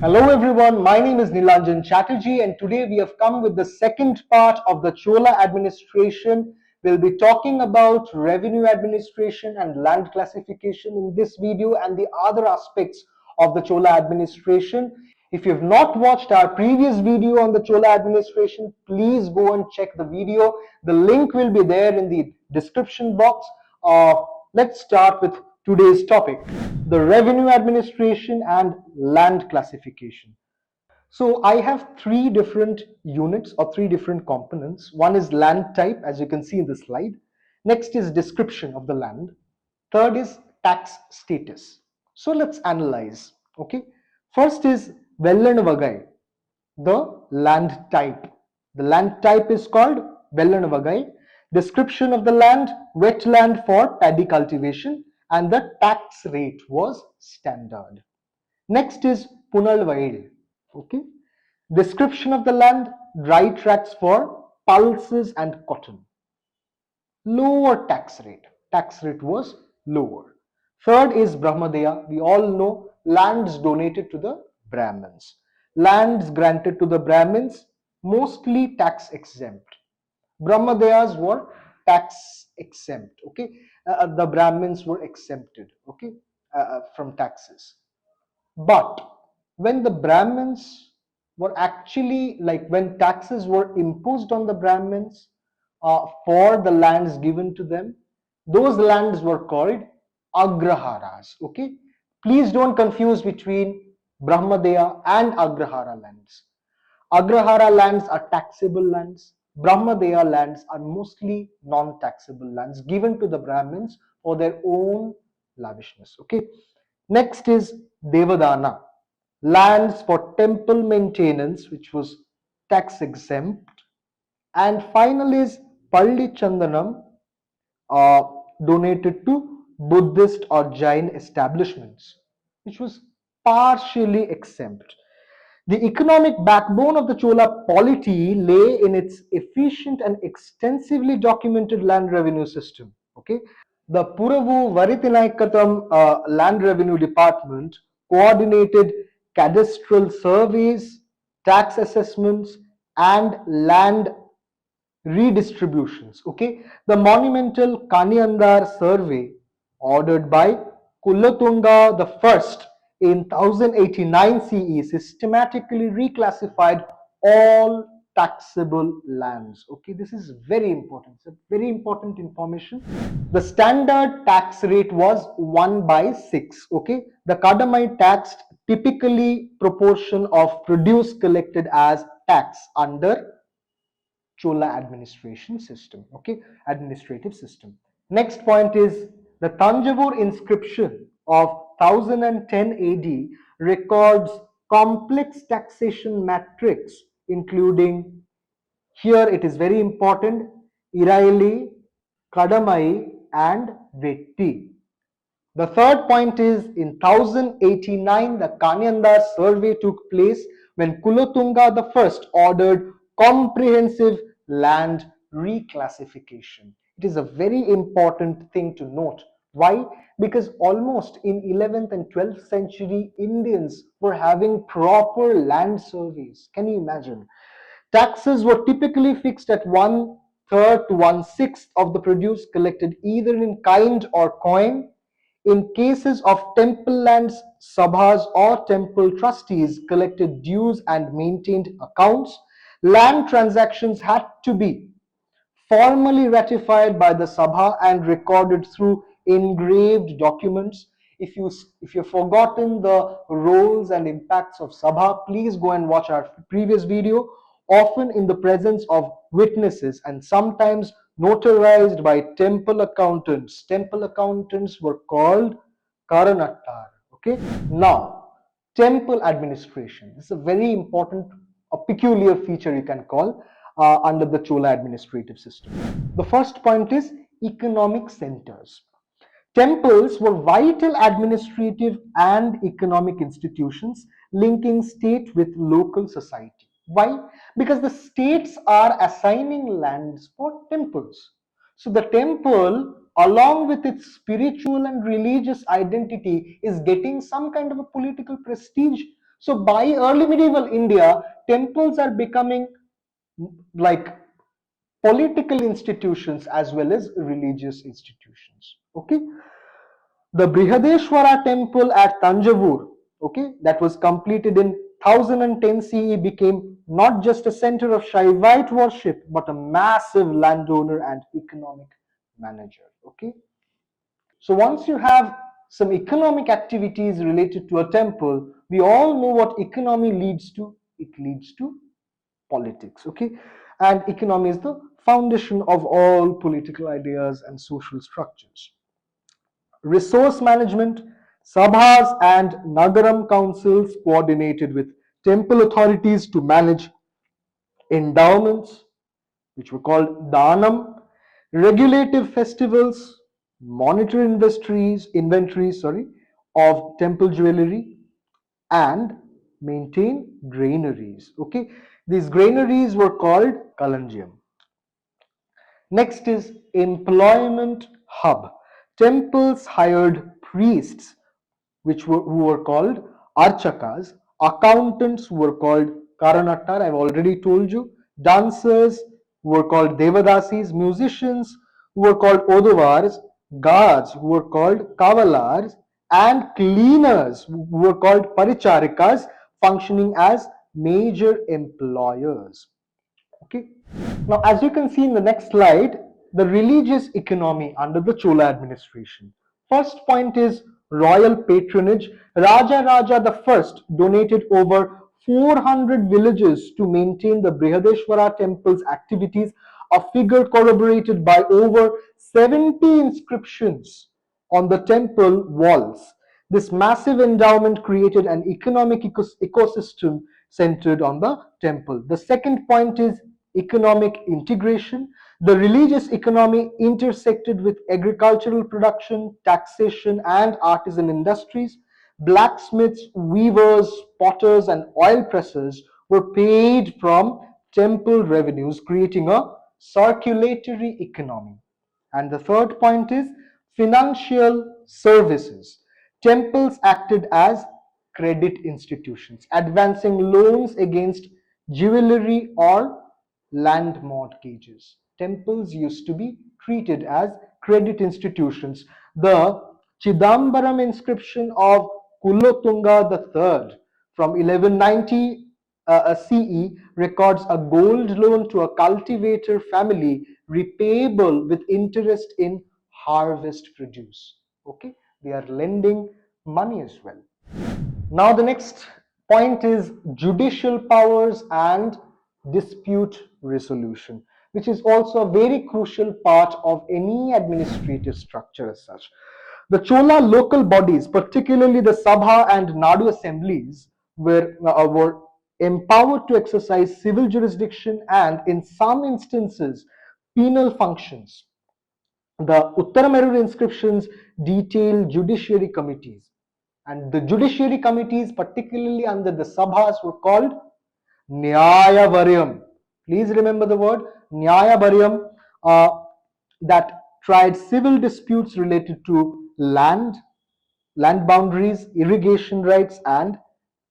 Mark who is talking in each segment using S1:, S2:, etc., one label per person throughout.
S1: Hello everyone, my name is Nilanjan Chatterjee and today we have come with the second part of the Chola administration. We'll be talking about revenue administration and land classification in this video and the other aspects of the Chola administration. If you've not watched our previous video on the Chola administration, please go and check the video. The link will be there in the description box. Let's start with today's topic, the revenue administration and land classification. So I have three different units or three different components. One is land type, as you can see in the slide. Next is description of the land. Third is tax status. So let's analyze. Okay. First is Vellanavagai, the land type. The land type is called Vellanavagai. Description of the land, wetland for paddy cultivation, and the tax rate was standard. Next is Punalvail. Okay. Description of the land, dry tracts for pulses and cotton. Lower tax rate. Tax rate was lower. Third is Brahmadeya. We all know lands donated to the Brahmins. Lands granted to the Brahmins, mostly tax exempt. Brahmadeyas were tax exempt. Okay. The Brahmins were exempted. Okay. From taxes. But when the Brahmins were actually, like, when taxes were imposed on the Brahmins for the lands given to them, those lands were called Agraharas. Okay, please don't confuse between Brahmadeya and Agrahara lands. Agrahara lands are taxable lands. Brahmadeya lands are mostly non-taxable lands given to the Brahmins for their own lavishness. Okay. Next is Devadana, lands for temple maintenance, which was tax exempt. And finally is Palli Chandanam, uh, donated to Buddhist or Jain establishments, which was partially exempt. The economic backbone of the Chola polity lay in its efficient and extensively documented land revenue system. Okay, the Puravu Varitinaikatam Land Revenue Department coordinated cadastral surveys, tax assessments, and land redistributions. Okay, the monumental Kaniandar survey, ordered by Kulatunga the First in 1089 CE, systematically reclassified all taxable lands. Okay, this is very important. It's a very important information. The standard tax rate was 1/6. Okay, the Kadamai taxed typically proportion of produce collected as tax under Chola administration system. Okay, administrative system. Next point is the Tanjavur inscription of 1010 AD records complex taxation matrix, including, here it is very important, Iraili, Kadamai, and Vetti. The third point is in 1089, the Kanyandar survey took place when Kulotunga I ordered comprehensive land reclassification. It is a very important thing to note. Why? Because almost in 11th and 12th century, Indians were having proper land surveys. Can you imagine? Taxes were typically fixed at 1/3 to 1/6 of the produce collected either in kind or coin. In cases of temple lands, Sabhas or temple trustees collected dues and maintained accounts. Land transactions had to be formally ratified by the Sabha and recorded through engraved documents. If you've forgotten the roles and impacts of Sabha, please go and watch our previous video. Often in the presence of witnesses and sometimes notarized by temple accountants. Temple accountants were called Karanattar. Okay. Now, temple administration. This is a very important, a peculiar feature you can call under the Chola administrative system. The first point is economic centers. Temples were vital administrative and economic institutions linking state with local society. Why? Because the states are assigning lands for temples. So the temple, along with its spiritual and religious identity, is getting some kind of a political prestige So by early medieval India, temples are becoming like political institutions as well as religious institutions. Okay, the Brihadeshwara temple at Tanjavur, okay, that was completed in 1010 CE, became not just a center of Shaivite worship but a massive landowner and economic manager. Okay, so once you have some economic activities related to a temple, we all know what economy leads to. It leads to politics. Okay, and economy is the foundation of all political ideas and social structures. Resource management, Sabhas and Nagaram councils coordinated with temple authorities to manage endowments, which were called Danam, regulative festivals, monitor inventories, of temple jewelry, and maintain granaries. Okay, these granaries were called Kalanjiam. Next is employment hub. Temples hired priests, who were called archakas, accountants who were called karanattar, I've already told you, dancers who were called devadasis, musicians who were called odovars, guards who were called kavalars, and cleaners who were called paricharikas, functioning as major employers. Okay. Now, as you can see in the next slide, the religious economy under the Chola administration. First point is royal patronage. Raja the First donated over 400 villages to maintain the Brihadeshwara temple's activities, a figure corroborated by over 70 inscriptions on the temple walls. This massive endowment created an economic ecosystem centered on the temple. The second point is economic integration. The religious economy intersected with agricultural production, taxation, and artisan industries. Blacksmiths, weavers, potters, and oil pressers were paid from temple revenues, creating a circulatory economy. And the third point is financial services. Temples acted as credit institutions, advancing loans against jewelry or land mortgages. Temples used to be treated as credit institutions. The Chidambaram inscription of Kulotunga III from 1190 CE records a gold loan to a cultivator family repayable with interest in harvest produce. Okay, they are lending money as well. Now, the next point is judicial powers and dispute resolution, which is also a very crucial part of any administrative structure as such. The Chola local bodies, particularly the Sabha and Nadu assemblies, were empowered to exercise civil jurisdiction and, in some instances, penal functions. The Uttaramerur inscriptions detail judiciary committees, and the judiciary committees, particularly under the Sabhas, were called Nyaya Varyam. Please remember the word Nyaya Varyam, that tried civil disputes related to land boundaries, irrigation rights, and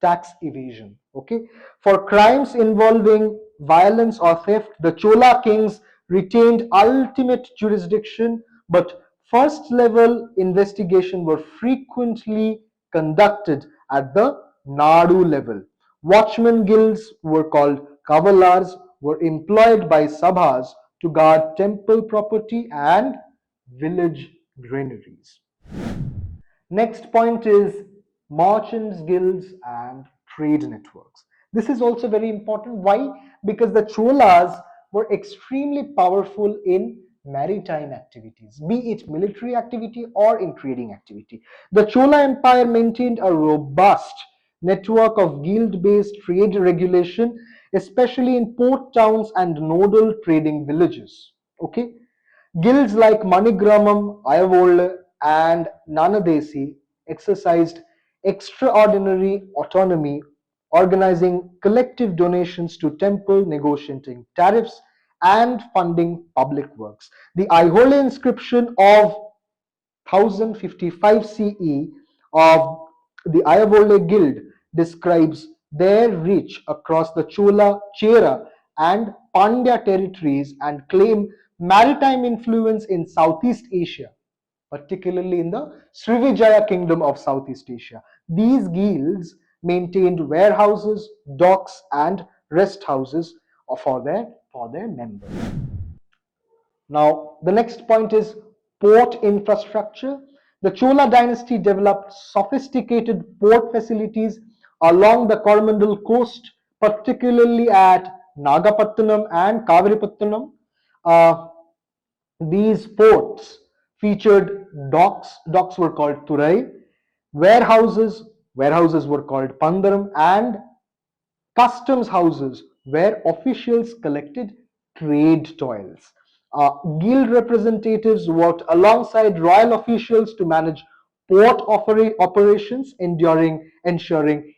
S1: tax evasion. Okay, for crimes involving violence or theft, the Chola kings retained ultimate jurisdiction, but first level investigation were frequently conducted at the Nadu level. Watchman guilds were called kavalars, were employed by sabhas to guard temple property and village granaries. Next point is merchants guilds and trade networks. This is also very important. Why? Because the Cholas were extremely powerful in maritime activities, be it military activity or in trading activity. The Chola Empire maintained a robust network of guild-based trade regulation, especially in port towns and nodal trading villages. Okay, guilds like Manigramam, Ayavol, and Nanadesi exercised extraordinary autonomy, organizing collective donations to temple, negotiating tariffs, and funding public works. The Aihole inscription of 1055 CE of the Ayavole Guild describes their reach across the Chola, Chera, and Pandya territories and claim maritime influence in Southeast Asia, particularly in the Srivijaya kingdom of Southeast Asia. These guilds maintained warehouses, docks, and rest houses for their members. Now, the next point is port infrastructure. The Chola dynasty developed sophisticated port facilities along the Coromandel coast, particularly at Nagapattinam and Kaviripattinam. Uh, these ports featured docks, docks were called Turai, warehouses, warehouses were called Pandaram, and customs houses where officials collected trade toils. Guild representatives worked alongside royal officials to manage port operations, ensuring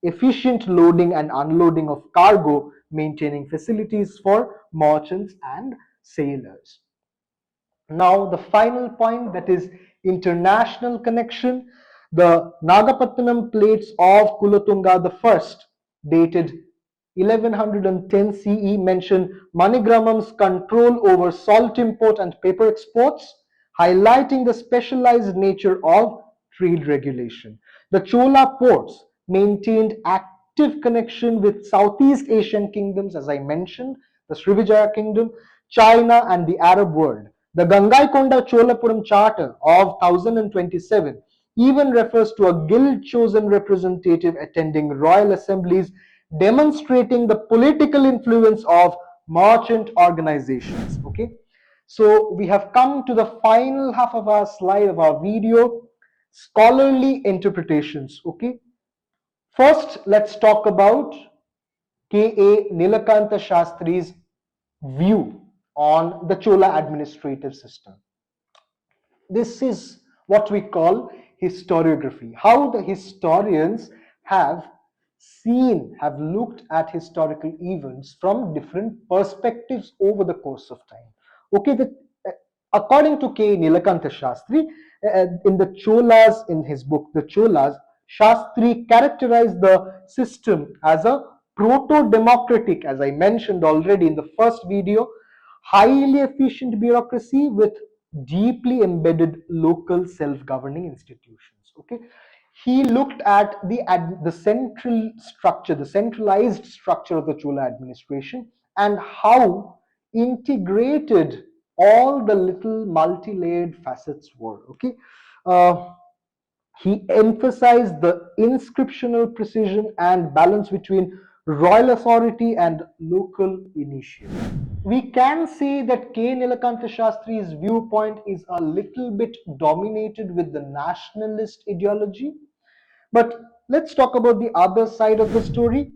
S1: efficient loading and unloading of cargo, maintaining facilities for merchants and sailors. Now, the final point, that is international connection. The Nagapattinam plates of Kulotunga I, dated 1110 CE, mention Manigramam's control over salt import and paper exports, highlighting the specialized nature of trade regulation. The Chola ports maintained active connection with Southeast Asian kingdoms, as I mentioned, the Srivijaya kingdom, China, and the Arab world. The Gangaikonda Cholapuram Charter of 1027 even refers to a guild chosen representative attending royal assemblies, demonstrating the political influence of merchant organizations. Okay, so we have come to the final half of our slide of our video, scholarly interpretations. Okay, first let's talk about K.A. Nilakanta Shastri's view on the Chola administrative system. This is what we call historiography, how the historians have have looked at historical events from different perspectives over the course of time. Okay, according to K. Nilakanta Shastri, in the Cholas, in his book The Cholas, Shastri characterized the system as a proto-democratic, as I mentioned already in the first video, highly efficient bureaucracy with deeply embedded local self-governing institutions. Okay, he looked at the central structure, the centralized structure of the Chola administration, and how integrated all the little multi-layered facets were. Okay, uh, he emphasized the inscriptional precision and balance between royal authority and local initiative. We can say that K. Nilakanta Shastri's viewpoint is a little bit dominated with the nationalist ideology. But let's talk about the other side of the story.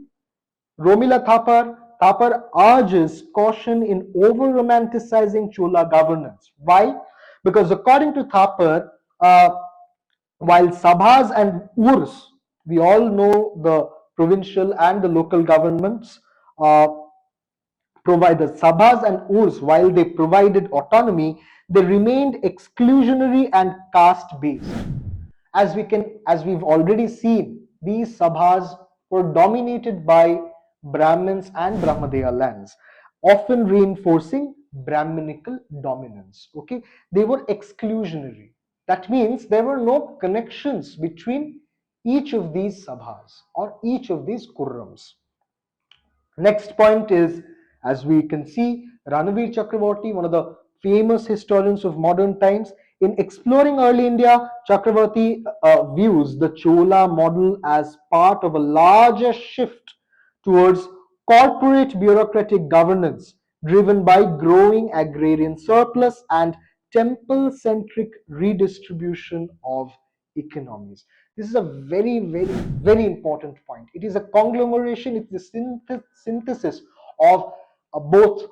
S1: Romila Thapar urges caution in over-romanticizing Chola governance. Why? Because according to Thapar, while Sabhas and Urs, we all know the provincial and the local governments, uh, provided Sabhas and Urs, while they provided autonomy, they remained exclusionary and caste-based. As we've already seen, these Sabhas were dominated by Brahmins and Brahmadeya lands, often reinforcing Brahminical dominance. Okay, they were exclusionary. That means there were no connections between each of these Sabhas or each of these Kurrams. Next point is, as we can see, Ranavir Chakravarti, one of the famous historians of modern times, in exploring early India, Chakravarti views the Chola model as part of a larger shift towards corporate bureaucratic governance driven by growing agrarian surplus and temple centric redistribution of economies. This is a very, very, very important point. It is a conglomeration, it's a synthesis of both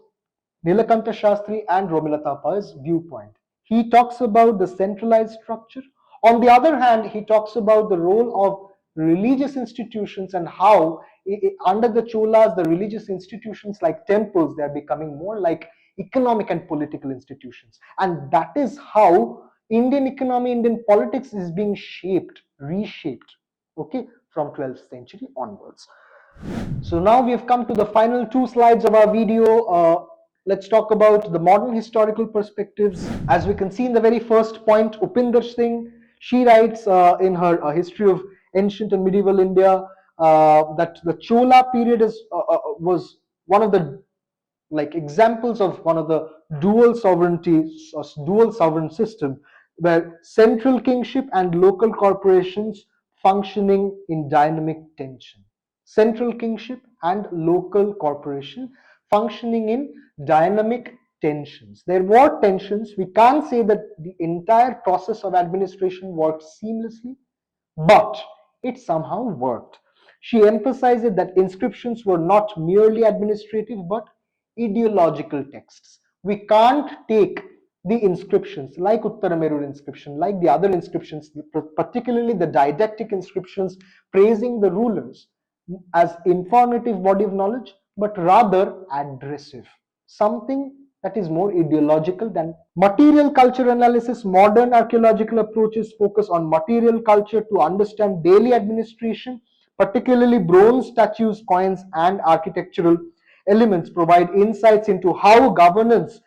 S1: Nilakanta Shastri and Romila Thapar's viewpoint. He talks about the centralized structure. On the other hand, he talks about the role of religious institutions and how under the Cholas, the religious institutions like temples, they are becoming more like economic and political institutions. And that is how Indian economy, Indian politics is being shaped, reshaped, okay, from 12th century onwards. So now we have come to the final two slides of our video. Let's talk about the modern historical perspectives. As we can see in the very first point, Upinder Singh, she writes in her History of Ancient and Medieval India that the Chola period was one of the examples of one of the dual sovereignties or dual sovereign system where central kingship and local corporations functioning in dynamic tension. Central kingship and local corporation functioning in dynamic tensions. There were tensions. We can't say that the entire process of administration worked seamlessly, but it somehow worked. She emphasizes that inscriptions were not merely administrative but ideological texts. We can't take the inscriptions like Uttaramerur inscription, like the other inscriptions, particularly the didactic inscriptions praising the rulers as informative body of knowledge, but rather aggressive. Something that is more ideological than material culture analysis. Modern archaeological approaches focus on material culture to understand daily administration, particularly bronze statues, coins, and architectural elements provide insights into how governance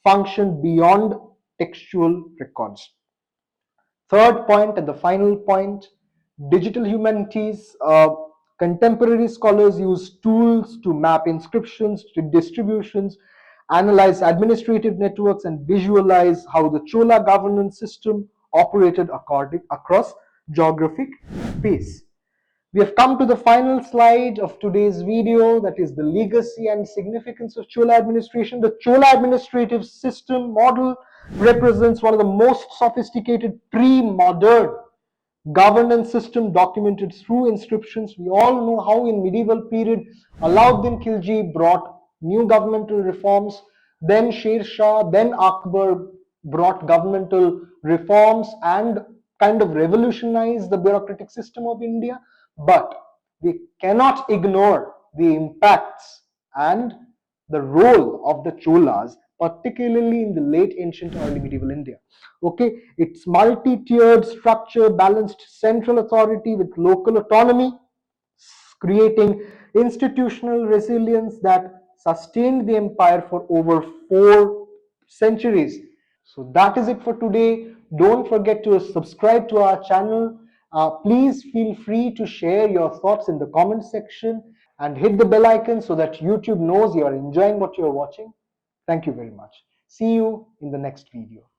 S1: functioned beyond textual records. Third point and the final point, digital humanities. Contemporary scholars use tools to map inscriptions to distributions, analyze administrative networks, and visualize how the Chola governance system operated across geographic space. We have come to the final slide of today's video, that is the legacy and significance of Chola administration. The Chola administrative system model represents one of the most sophisticated pre-modern governance system documented through inscriptions. We all know how in medieval period Alauddin Khilji brought new governmental reforms, then Sher Shah, then Akbar brought governmental reforms and kind of revolutionized the bureaucratic system of India. But we cannot ignore the impacts and the role of the Cholas, particularly in the late ancient early medieval India. Okay, its multi-tiered structure balanced central authority with local autonomy, creating institutional resilience that sustained the empire for over 4 centuries. So that is it for today. Don't forget to subscribe to our channel. Please feel free to share your thoughts in the comment section and hit the bell icon so that YouTube knows you are enjoying what you are watching. Thank you very much. See you in the next video.